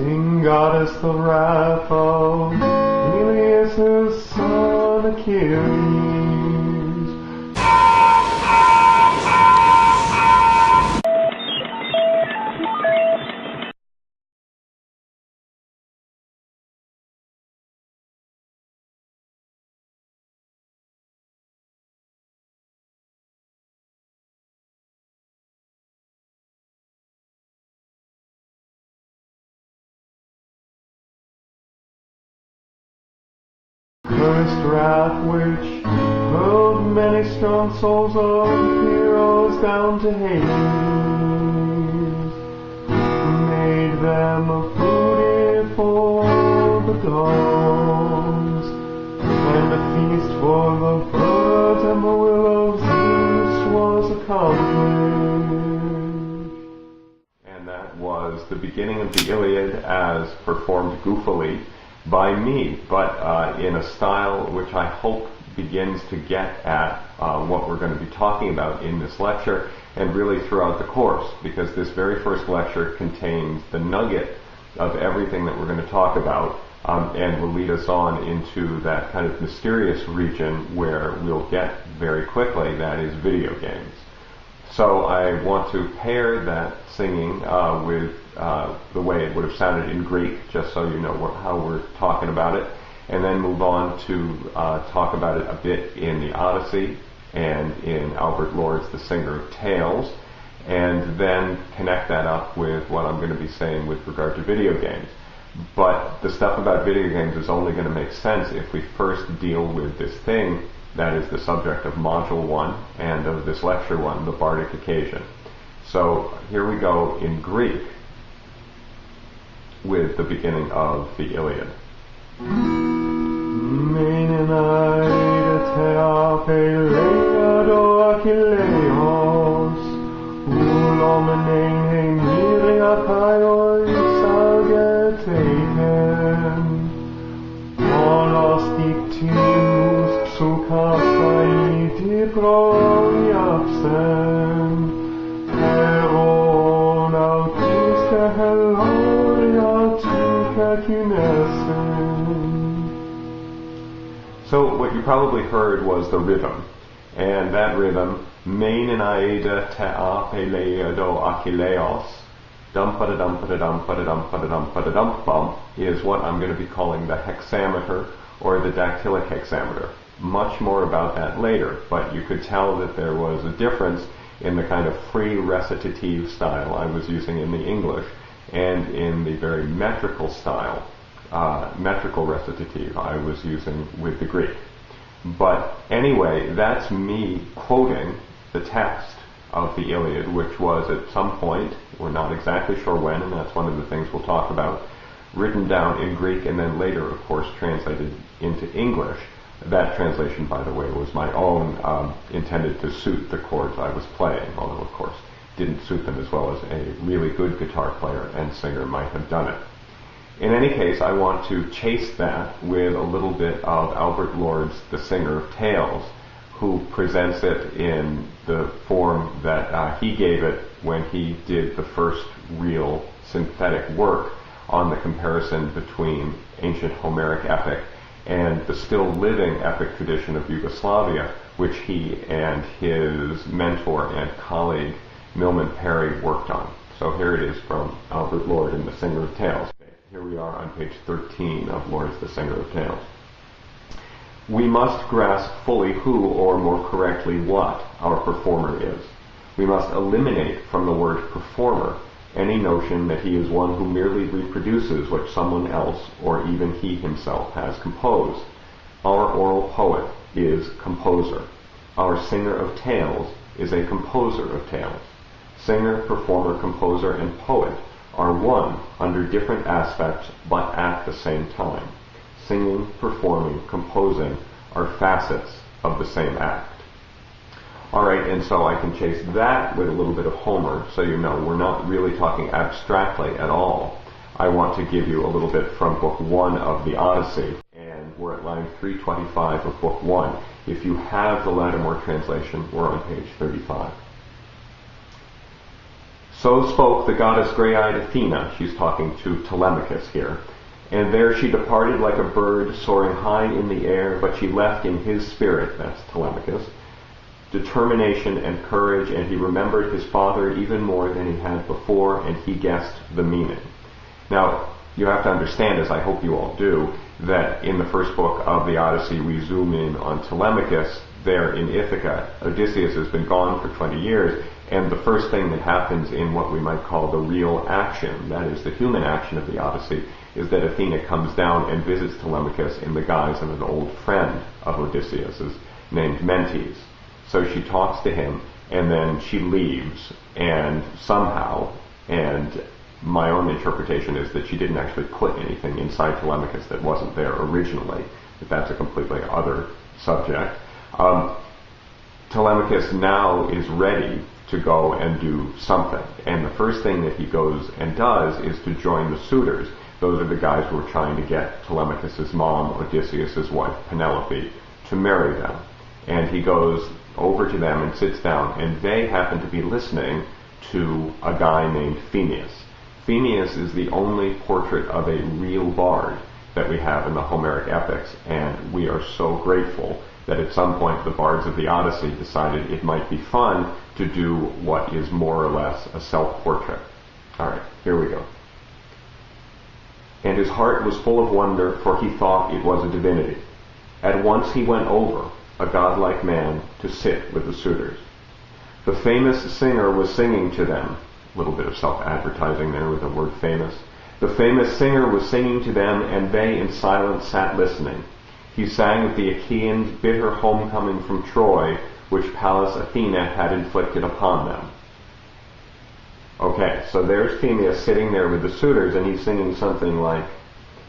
Sing, goddess, the wrath of Peleus' son Achilles. Cursed wrath which hurled many strong souls of heroes down to Hades, made them a food for the dogs, and a feast for the birds, and the will of Zeus was accomplished. And that was the beginning of the Iliad as performed goofily by me, but in a style which I hope begins to get at what we're going to be talking about in this lecture and really throughout the course, because this very first lecture contains the nugget of everything that we're going to talk about and will lead us on into that kind of mysterious region where we'll get very quickly, that is video games. So I want to pair that singing with the way it would have sounded in Greek, just so you know how we're talking about it, and then move on to talk about it a bit in the Odyssey and in Albert Lord's The Singer of Tales, and then connect that up with what I'm going to be saying with regard to video games. But the stuff about video games is only going to make sense if we first deal with this thing that is the subject of Module 1 and of this Lecture 1, the Bardic Occasion. So here we go in Greek with the beginning of the Iliad. So what you probably heard was the rhythm, and that rhythm, main aida ta peleado Achilleos, dum pa da dum pa da dum pa da dum pa da dum pa da dum bum, is what I'm going to be calling the hexameter or the dactylic hexameter. Much more about that later, but you could tell that there was a difference in the kind of free recitative style I was using in the English and in the very metrical style, metrical recitative I was using with the Greek. But anyway, that's me quoting the text of the Iliad, which was at some point, we're not exactly sure when, and that's one of the things we'll talk about, written down in Greek and then later, of course, translated into English. That translation, by the way, was my own, intended to suit the chords I was playing, although, of course, didn't suit them as well as a really good guitar player and singer might have done it. In any case, I want to chase that with a little bit of Albert Lord's The Singer of Tales, who presents it in the form that he gave it when he did the first real synthetic work on the comparison between ancient Homeric epic and the still living epic tradition of Yugoslavia, which he and his mentor and colleague Milman Parry worked on. So here it is from Albert Lord in The Singer of Tales. Here we are on page 13 of Lord's The Singer of Tales. We must grasp fully who, or more correctly what, our performer is. We must eliminate from the word performer any notion that he is one who merely reproduces what someone else, or even he himself, has composed. Our oral poet is composer. Our singer of tales is a composer of tales. Singer, performer, composer, and poet are one under different aspects, but at the same time. Singing, performing, composing are facets of the same act. Alright, and so I can chase that with a little bit of Homer, so you know we're not really talking abstractly at all. I want to give you a little bit from Book 1 of the Odyssey, and we're at line 325 of Book 1. If you have the Lattimore translation, we're on page 35. So spoke the goddess grey-eyed Athena. She's talking to Telemachus here. And there she departed like a bird soaring high in the air, but she left in his spirit, that's Telemachus, determination and courage, and he remembered his father even more than he had before, and he guessed the meaning. Now, you have to understand, as I hope you all do, that in the first book of the Odyssey we zoom in on Telemachus there in Ithaca. Odysseus has been gone for 20 years, and the first thing that happens in what we might call the real action, that is the human action of the Odyssey, is that Athena comes down and visits Telemachus in the guise of an old friend of Odysseus's named Mentes. So she talks to him, and then she leaves, and somehow, and my own interpretation is that she didn't actually put anything inside Telemachus that wasn't there originally, but that's a completely other subject. Telemachus now is ready to go and do something, and the first thing that he goes and does is to join the suitors. Those are the guys who are trying to get Telemachus' mom, Odysseus' wife, Penelope, to marry them. And he goes over to them and sits down, and they happen to be listening to a guy named Phemius. Phemius is the only portrait of a real bard that we have in the Homeric epics, and we are so grateful that at some point the bards of the Odyssey decided it might be fun to do what is more or less a self-portrait. Alright, here we go. And his heart was full of wonder, for he thought it was a divinity. At once he went over, a godlike man, to sit with the suitors. The famous singer was singing to them. A little bit of self-advertising there with the word famous. The famous singer was singing to them, and they in silence sat listening. He sang of the Achaeans' bitter homecoming from Troy, which Pallas Athena had inflicted upon them. Okay, so there's Phemius sitting there with the suitors, and he's singing something like,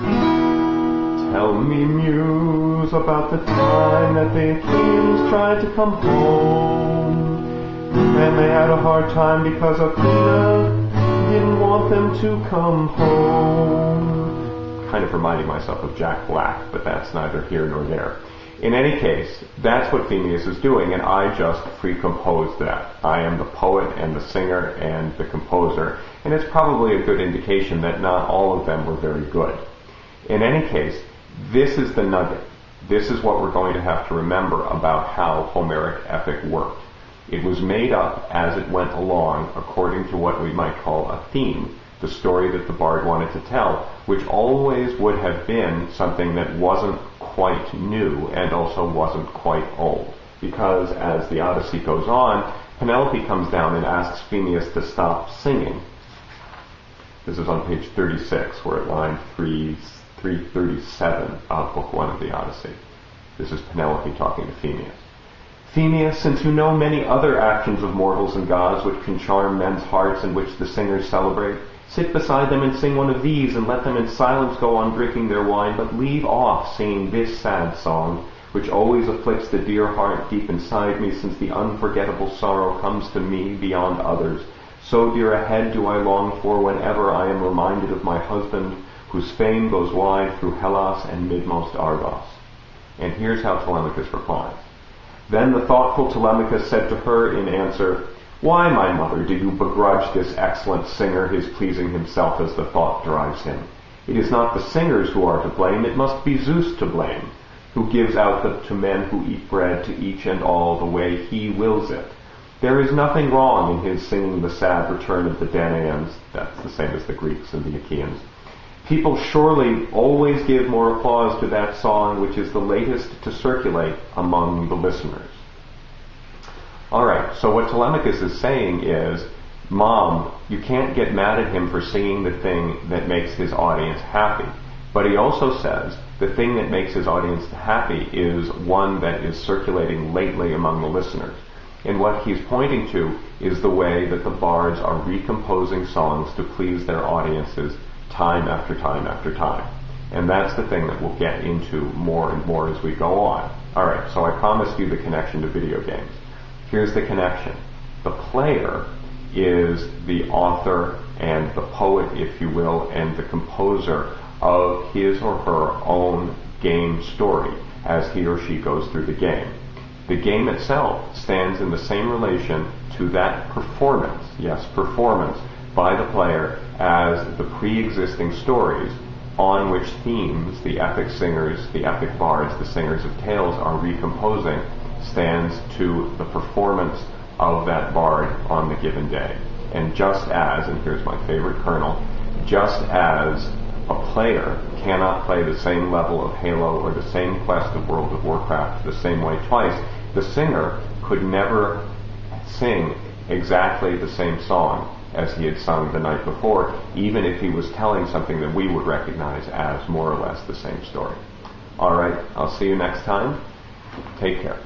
"Tell me, muse, about the time that the Achaeans tried to come home, and they had a hard time because Athena didn't want them to come home." Kind of reminding myself of Jack Black, but that's neither here nor there. In any case, that's what Phemius is doing, and I just pre-composed that. I am the poet and the singer and the composer, and it's probably a good indication that not all of them were very good. In any case, this is the nugget. This is what we're going to have to remember about how Homeric epic worked. It was made up as it went along according to what we might call a theme, the story that the bard wanted to tell, which always would have been something that wasn't quite new and also wasn't quite old. Because as the Odyssey goes on, Penelope comes down and asks Phemius to stop singing. This is on page 36, we're at line 337 of Book 1 of the Odyssey. This is Penelope talking to Phemius. "Phemius, since you know many other actions of mortals and gods which can charm men's hearts and which the singers celebrate, sit beside them and sing one of these, and let them in silence go on drinking their wine, but leave off singing this sad song, which always afflicts the dear heart deep inside me, since the unforgettable sorrow comes to me beyond others. So dear a head do I long for whenever I am reminded of my husband, whose fame goes wide through Hellas and midmost Argos." And here's how Telemachus replies. "Then the thoughtful Telemachus said to her in answer, 'Why, my mother, do you begrudge this excellent singer his pleasing himself as the thought drives him? It is not the singers who are to blame, it must be Zeus to blame, who gives out to men who eat bread to each and all the way he wills it. There is nothing wrong in his singing the sad return of the Danaans," that's the same as the Greeks and the Achaeans. "People surely always give more applause to that song which is the latest to circulate among the listeners." Alright, so what Telemachus is saying is, Mom, you can't get mad at him for singing the thing that makes his audience happy. But he also says the thing that makes his audience happy is one that is circulating lately among the listeners. And what he's pointing to is the way that the bards are recomposing songs to please their audiences time after time after time. And that's the thing that we'll get into more and more as we go on. Alright, so I promised you the connection to video games. Here's the connection. The player is the author and the poet, if you will, and the composer of his or her own game story as he or she goes through the game. The game itself stands in the same relation to that performance, yes, performance, by the player as the pre-existing stories on which themes the epic singers, the epic bards, the singers of tales are recomposing stands to the performance of that bard on the given day. And just as, and here's my favorite kernel, just as a player cannot play the same level of Halo or the same quest of World of Warcraft the same way twice, the singer could never sing exactly the same song as he had sung the night before, even if he was telling something that we would recognize as more or less the same story. All right, I'll see you next time. Take care.